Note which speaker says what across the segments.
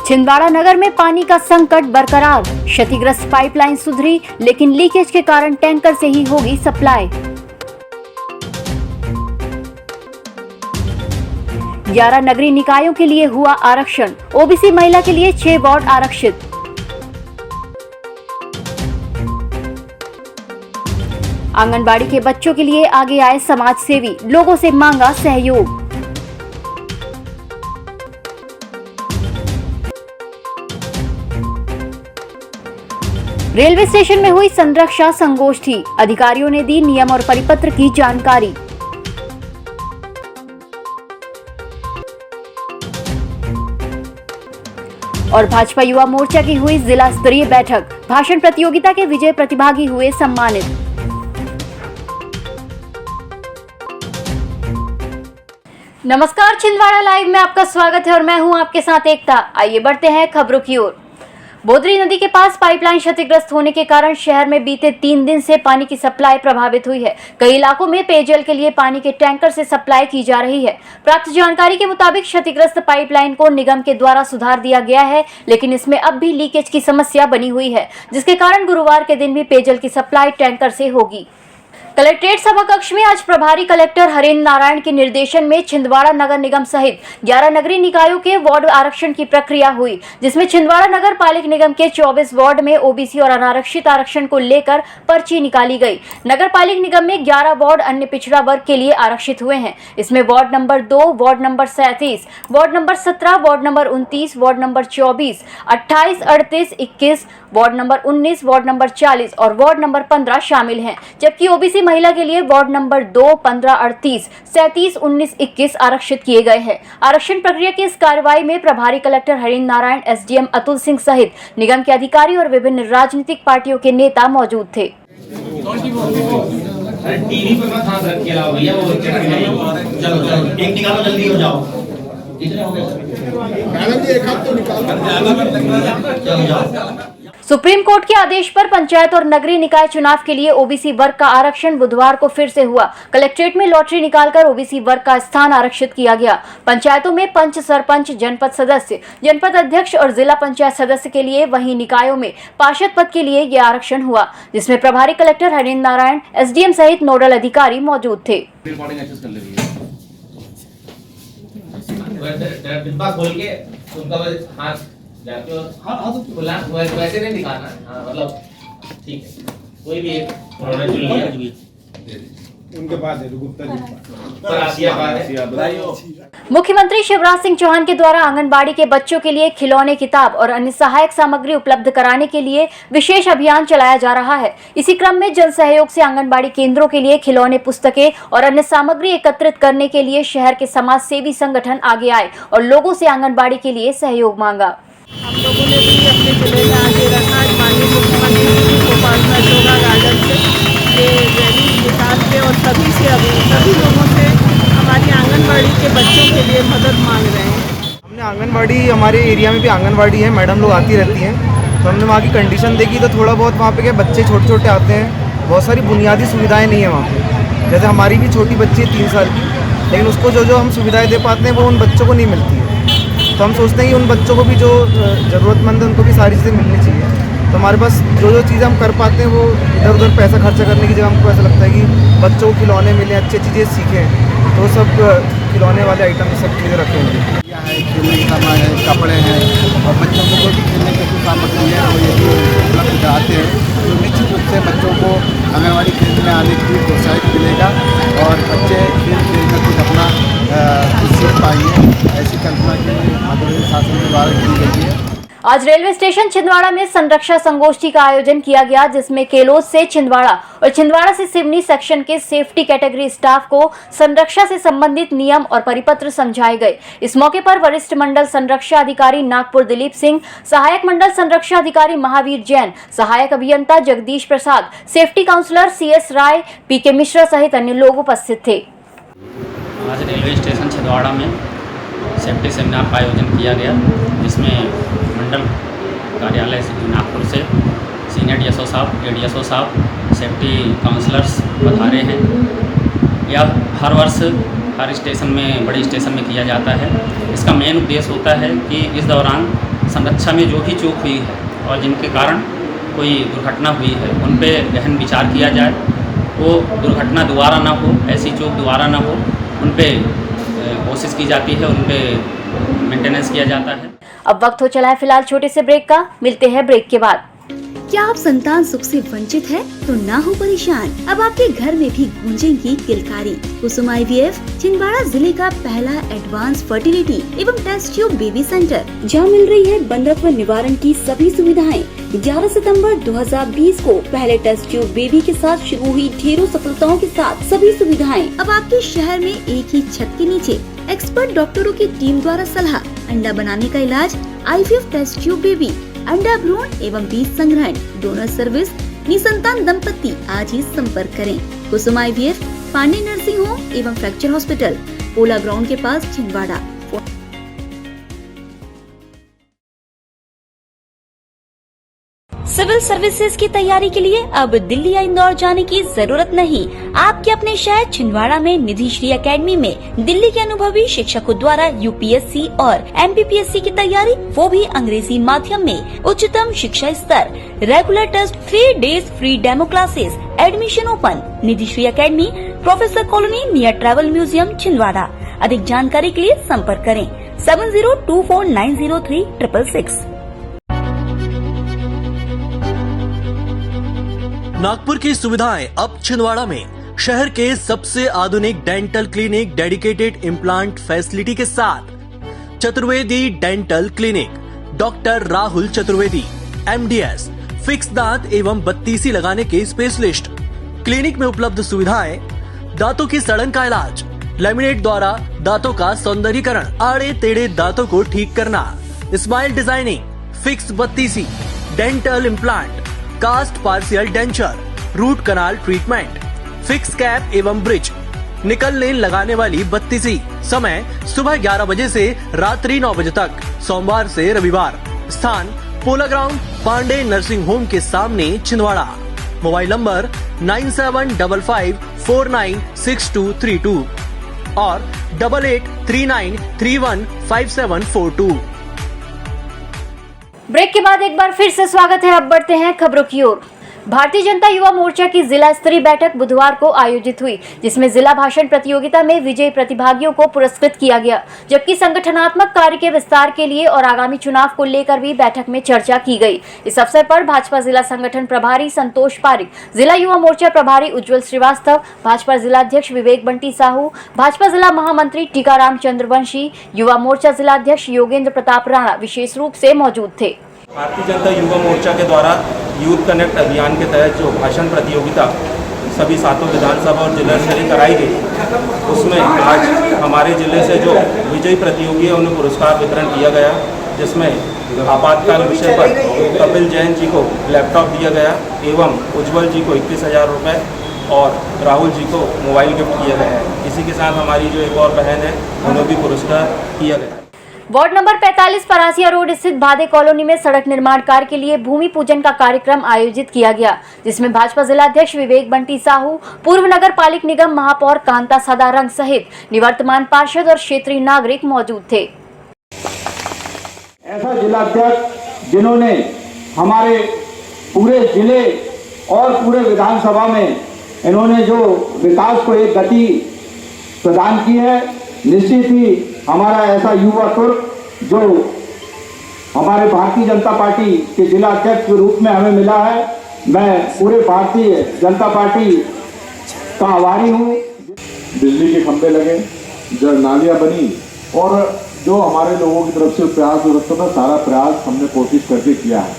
Speaker 1: छिंदवाड़ा नगर में पानी का संकट बरकरार। क्षतिग्रस्त पाइपलाइन सुधरी, लेकिन लीकेज के कारण टैंकर से ही होगी सप्लाई। 11 नगरीय निकायों के लिए हुआ आरक्षण। ओबीसी महिला के लिए 6 वार्ड आरक्षित। आंगनबाड़ी के बच्चों के लिए आगे आए समाज सेवी, लोगों से मांगा सहयोग। रेलवे स्टेशन में हुई संरक्षा संगोष्ठी, अधिकारियों ने दी नियम और परिपत्र की जानकारी। और भाजपा युवा मोर्चा की हुई जिला स्तरीय बैठक, भाषण प्रतियोगिता के विजय प्रतिभागी हुए सम्मानित। नमस्कार, छिंदवाड़ा लाइव में आपका स्वागत है और मैं हूं आपके साथ एकता। आइए बढ़ते हैं खबरों की ओर। बोदरी नदी के पास पाइपलाइन क्षतिग्रस्त होने के कारण शहर में बीते 3 दिन से पानी की सप्लाई प्रभावित हुई है। कई इलाकों में पेयजल के लिए पानी के टैंकर से सप्लाई की जा रही है। प्राप्त जानकारी के मुताबिक क्षतिग्रस्त पाइपलाइन को निगम के द्वारा सुधार दिया गया है, लेकिन इसमें अब भी लीकेज की समस्या बनी हुई है, जिसके कारण गुरुवार के दिन भी पेयजल की सप्लाई टैंकर से होगी। कलेक्ट्रेट सभा कक्ष में आज प्रभारी कलेक्टर हरेंद्र नारायण के निर्देशन में छिंदवाड़ा नगर निगम सहित 11 नगरीय निकायों के वार्ड आरक्षण की प्रक्रिया हुई, जिसमें छिंदवाड़ा नगर पालिक निगम के 24 वार्ड में ओबीसी और अनारक्षित आरक्षण को लेकर पर्ची निकाली गई। नगर पालिक निगम में 11 वार्ड अन्य पिछड़ा वर्ग के लिए आरक्षित हुए हैं। इसमें ward number 2, ward number 37, ward number 17, ward number 29, ward number 24, 28, 38, 21, ward number 19, ward number 40 और वार्ड नंबर 15 शामिल हैं, जबकि ओबीसी महिला के लिए वार्ड नंबर 2, 15, 38, 37, 19, 21 आरक्षित किए गए हैं। आरक्षण प्रक्रिया की इस कार्रवाई में प्रभारी कलेक्टर हरेंद्र नारायण, एसडीएम अतुल सिंह सहित निगम के अधिकारी और विभिन्न राजनीतिक पार्टियों के नेता मौजूद थे।
Speaker 2: टीवी पर मत हाथ रख के लाओ भैया, वो चलो एक निकालो, जल्दी हो जाओ। कितने हो गए मैडम जी? एक हाथ तो निकालो, चलो जाओ।
Speaker 1: सुप्रीम कोर्ट के आदेश पर पंचायत और नगरीय निकाय चुनाव के लिए ओबीसी वर्ग का आरक्षण बुधवार को फिर से हुआ। कलेक्ट्रेट में लॉटरी निकालकर ओबीसी वर्ग का स्थान आरक्षित किया गया। पंचायतों में पंच, सरपंच, जनपद सदस्य, जनपद अध्यक्ष और जिला पंचायत सदस्य के लिए, वहीं निकायों में पार्षद पद के लिए यह आरक्षण हुआ, जिसमें प्रभारी कलेक्टर हरेंद्र नारायण, एसडीएम सहित नोडल अधिकारी मौजूद थे।
Speaker 2: डिब्बा खोल के उनका हाथ जाके खुला वैसे नहीं दिखाना, मतलब ठीक है, कोई भी एक उनके पास है गुप्ता जी।
Speaker 1: मुख्यमंत्री शिवराज सिंह चौहान के द्वारा आंगनबाड़ी के बच्चों के लिए खिलौने, किताब और अन्य सहायक सामग्री उपलब्ध कराने के लिए विशेष अभियान चलाया जा रहा है। इसी क्रम में जन सहयोग से आंगनबाड़ी केंद्रों के लिए खिलौने, पुस्तकें और अन्य सामग्री एकत्रित करने के लिए शहर के समाज सेवी संगठन आगे आए और लोगों से आंगनबाड़ी के लिए सहयोग मांगा।
Speaker 3: हम लोगों ने भी अपने जिले में आगे रखा है। माननीय मुख्यमंत्री जी गोपाल चौगा गार्डन से ये रैली निकाल के और सभी लोगों से हमारी आंगनबाड़ी के बच्चों के लिए मदद मांग रहे हैं।
Speaker 4: हमने आंगनबाड़ी, हमारे एरिया में भी आंगनबाड़ी है, मैडम लोग आती रहती हैं, तो हमने वहाँ की कंडीशन देखी तो थोड़ा बहुत वहाँ पे क्या बच्चे छोटे छोटे आते हैं, बहुत सारी बुनियादी सुविधाएँ नहीं है वहाँ पे। जैसे हमारी भी छोटी बच्ची है 3 साल की, लेकिन उसको जो हम सुविधाएँ दे पाते हैं वो उन बच्चों को नहीं मिलती है। तो हम सोचते हैं कि उन बच्चों को भी जो ज़रूरतमंद है उनको भी सारी चीज़ें मिलनी चाहिए। तो हमारे पास जो चीज़ें हम कर पाते हैं वो इधर उधर पैसा खर्चा करने की जगह हमको ऐसा लगता है कि बच्चों को खिलौने मिले, अच्छी चीज़ें सीखें, तो सब खिलौने वाले आइटम सब चीज़ें रखेंगे।
Speaker 5: खेलने के सामान है, कपड़े हैं और बच्चों को भी खेलने की कुछ सामग्री है और ये जो उपलब्ध कराते हैं, तो निश्चित रूप से बच्चों को आंगनबाड़ी केंद्र में आने के लिए प्रोत्साहित मिलेगा और बच्चे खेल कर कुछ अपना सीख पाएंगे। ऐसी कल्पना की आदरणीय शासन के द्वारा की गई है।
Speaker 1: आज रेलवे स्टेशन छिंदवाड़ा में संरक्षा संगोष्ठी का आयोजन किया गया, जिसमें केलोद से छिंदवाड़ा और छिंदवाड़ा से सिवनी सेक्शन के सेफ्टी कैटेगरी स्टाफ को संरक्षा से संबंधित नियम और परिपत्र समझाए गए। इस मौके पर वरिष्ठ मंडल संरक्षा अधिकारी नागपुर दिलीप सिंह, सहायक मंडल संरक्षा अधिकारी महावीर जैन, सहायक अभियंता Jagdish Prasad, safety counsellor CS राय, PK मिश्रा सहित अन्य लोग उपस्थित थे।
Speaker 6: आज रेलवे स्टेशन छिंदवाड़ा में सेफ्टी सेमिनार का आयोजन किया गया, जिसमें मंडल कार्यालय नागपुर से सीनियर DSO साहब, ADSO साहब, सेफ्टी काउंसलर्स पधारे हैं। यह हर वर्ष हर स्टेशन में, बड़े स्टेशन में किया जाता है। इसका मेन उद्देश्य होता है कि इस दौरान संरक्षा में जो भी चूक हुई है और जिनके कारण कोई दुर्घटना हुई है उन पे गहन विचार किया जाए, वो दुर्घटना दोबारा ना हो, ऐसी चूक दोबारा ना हो, उन पे कोशिश की जाती है, उन पे मेंटेनेंस किया जाता है।
Speaker 1: अब वक्त हो चला है फिलहाल छोटे से ब्रेक का, मिलते हैं ब्रेक के बाद।
Speaker 7: क्या आप संतान सुख से वंचित है तो ना हो परेशान, अब आपके घर में भी गूंजेगी किलकारी। कुसुम IVF छिंदवाड़ा जिले का पहला एडवांस फर्टिलिटी एवं टेस्ट ट्यूब बेबी सेंटर, जहां मिल रही है बंधत्व निवारण की सभी सुविधाएं। 11 सितंबर 2020 को पहले टेस्ट ट्यूब बेबी के साथ शुरू हुई ढेरों सफलताओं के साथ सभी सुविधाएं अब आपके शहर में एक ही छत के नीचे। एक्सपर्ट डॉक्टरों की टीम द्वारा सलाह, अंडा बनाने का इलाज, IVF टेस्ट ट्यूब बेबी, अंडा भ्रूण एवं बीज संग्रहण, डोनर सर्विस, निसंतान दंपति आज ही संपर्क करें। कुसुम IVF पांडे नर्सिंग होम एवं फ्रैक्चर हॉस्पिटल, पोला ग्राउंड के पास, छिंदवाड़ा। सिविल सर्विसेज की तैयारी के लिए अब दिल्ली या इंदौर जाने की जरूरत नहीं। आपके अपने शहर छिंदवाड़ा में निधि श्री एकेडमी में दिल्ली के अनुभवी शिक्षकों द्वारा UPSC और MPPSC की तैयारी, वो भी अंग्रेजी माध्यम में, उच्चतम शिक्षा स्तर, regular test, 3 days free demo classes, admission open. Nidhi Shri academy, professor colony near travel museum, Chhindwara. अधिक जानकारी के लिए संपर्क करें 7024903666।
Speaker 8: नागपुर की सुविधाएं अब छिंदवाड़ा में, शहर के सबसे आधुनिक dental clinic, dedicated implant facility के साथ। Chaturvedi dental clinic, doctor Rahul Chaturvedi, MDS, fix दांत एवं बत्तीसी लगाने के स्पेशलिस्ट। क्लिनिक में उपलब्ध सुविधाएं: दांतों की सड़न का इलाज, लैमिनेट द्वारा दांतों का सौंदर्यीकरण, आड़े टेढ़े दांतों को ठीक करना, स्माइल डिजाइनिंग, फिक्स बत्तीसी, dental implant, cast partial denture, root canal treatment, fix cap एवं ब्रिज, निकल लेन लगाने वाली बत्तीसी। समय सुबह 11 बजे से रात्रि 9 बजे तक, सोमवार से रविवार। स्थान पोला ग्राउंड, पांडे नर्सिंग होम के सामने, छिंदवाड़ा। मोबाइल नंबर 9755496232 और 8839315742।
Speaker 1: ब्रेक के बाद एक बार फिर से स्वागत है। अब बढ़ते हैं खबरों की ओर। भारतीय जनता युवा मोर्चा की जिला स्तरीय बैठक बुधवार को आयोजित हुई, जिसमें जिला भाषण प्रतियोगिता में विजयी प्रतिभागियों को पुरस्कृत किया गया, जबकि संगठनात्मक कार्य के विस्तार के लिए और आगामी चुनाव को लेकर भी बैठक में चर्चा की गई। इस अवसर पर भाजपा जिला संगठन प्रभारी संतोष पारिक, जिला युवा मोर्चा प्रभारी उज्जवल श्रीवास्तव, भाजपा जिला अध्यक्ष विवेक बंटी साहू, भाजपा जिला महामंत्री टीकाराम चंद्रवंशी, युवा मोर्चा जिला अध्यक्ष योगेंद्र प्रताप राणा विशेष रूप से मौजूद थे।
Speaker 9: भारतीय जनता युवा मोर्चा के द्वारा यूथ कनेक्ट अभियान के तहत जो भाषण प्रतियोगिता सभी 7 विधानसभा और जिला स्तरीय कराई गई, उसमें आज हमारे जिले से जो विजयी प्रतियोगी है उन्हें पुरस्कार वितरण किया गया, जिसमें आपातकाल विषय पर कपिल जैन जी को लैपटॉप दिया गया एवं उज्जवल जी को 21,000 रुपये और राहुल जी को मोबाइल गिफ्ट किया गया है। इसी के साथ हमारी जो एक और बहन है उन्हें भी पुरस्कार किया गया।
Speaker 1: वार्ड नंबर 45 परासिया रोड स्थित भादे कॉलोनी में सड़क निर्माण कार्य के लिए भूमि पूजन का कार्यक्रम आयोजित किया गया, जिसमें भाजपा जिला अध्यक्ष विवेक बंटी साहू, पूर्व नगर पालिक निगम महापौर कांता सदारंग सहित निवर्तमान पार्षद और क्षेत्रीय नागरिक मौजूद थे।
Speaker 10: ऐसा जिला अध्यक्ष जिन्होंने हमारे पूरे जिले और पूरे विधानसभा में इन्होंने जो विकास को एक गति प्रदान की है, निश्चित ही हमारा ऐसा युवा तुर्क जो हमारे भारतीय जनता पार्टी के जिला अध्यक्ष के रूप में हमें मिला है, मैं पूरे भारतीय जनता पार्टी का आभारी हूँ।
Speaker 11: बिजली के खंभे लगे, जो नालियाँ बनी और जो हमारे लोगों की तरफ से प्रयास हो सकता था, सारा प्रयास हमने कोशिश करके किया है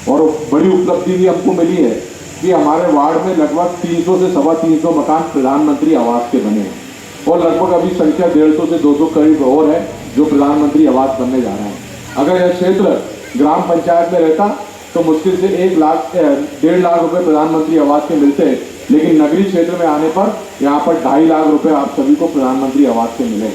Speaker 11: और बड़ी उपलब्धि भी हमको मिली है कि हमारे वार्ड में लगभग 300 से 325 मकान प्रधानमंत्री आवास के बने हैं और लगभग अभी संख्या 150 से 200 करीब और है जो प्रधानमंत्री आवास बनने जा रहे हैं। अगर यह क्षेत्र ग्राम पंचायत में रहता तो मुश्किल से 1 लाख 1.5 लाख रुपए प्रधानमंत्री आवास के मिलते, लेकिन नगरीय क्षेत्र में आने पर यहाँ पर 2.5 लाख रुपए आप सभी को प्रधानमंत्री आवास के मिले।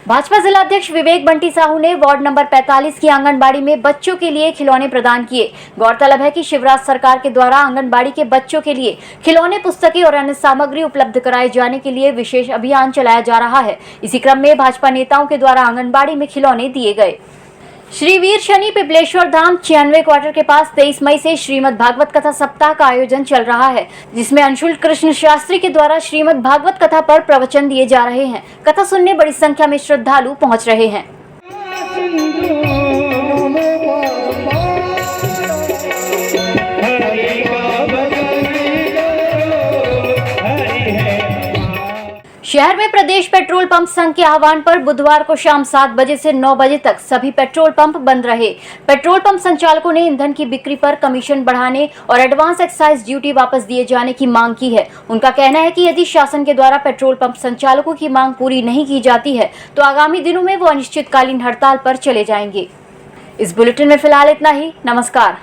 Speaker 1: भाजपा जिला अध्यक्ष विवेक बंटी साहू ने वार्ड नंबर 45 की आंगनबाड़ी में बच्चों के लिए खिलौने प्रदान किए। गौरतलब है कि शिवराज सरकार के द्वारा आंगनबाड़ी के बच्चों के लिए खिलौने, पुस्तकें और अन्य सामग्री उपलब्ध कराए जाने के लिए विशेष अभियान चलाया जा रहा है। इसी क्रम में भाजपा नेताओं के द्वारा आंगनबाड़ी में खिलौने दिए गए। श्री वीर शनि पिपलेश्वर धाम 96 क्वार्टर के पास 23 मई से श्रीमद् भागवत कथा सप्ताह का आयोजन चल रहा है, जिसमें अंशुल कृष्ण शास्त्री के द्वारा श्रीमद् भागवत कथा पर प्रवचन दिए जा रहे हैं। कथा सुनने बड़ी संख्या में श्रद्धालु पहुंच रहे हैं। शहर में प्रदेश पेट्रोल पंप संघ के आह्वान पर बुधवार को शाम 7 बजे से 9 बजे तक सभी पेट्रोल पंप बंद रहे। पेट्रोल पंप संचालकों ने ईंधन की बिक्री पर कमीशन बढ़ाने और एडवांस एक्साइज ड्यूटी वापस दिए जाने की मांग की है। उनका कहना है कि यदि शासन के द्वारा पेट्रोल पंप संचालकों की मांग पूरी नहीं की जाती है तो आगामी दिनों में वो अनिश्चितकालीन हड़ताल पर चले जाएंगे। इस बुलेटिन में फिलहाल इतना ही। नमस्कार।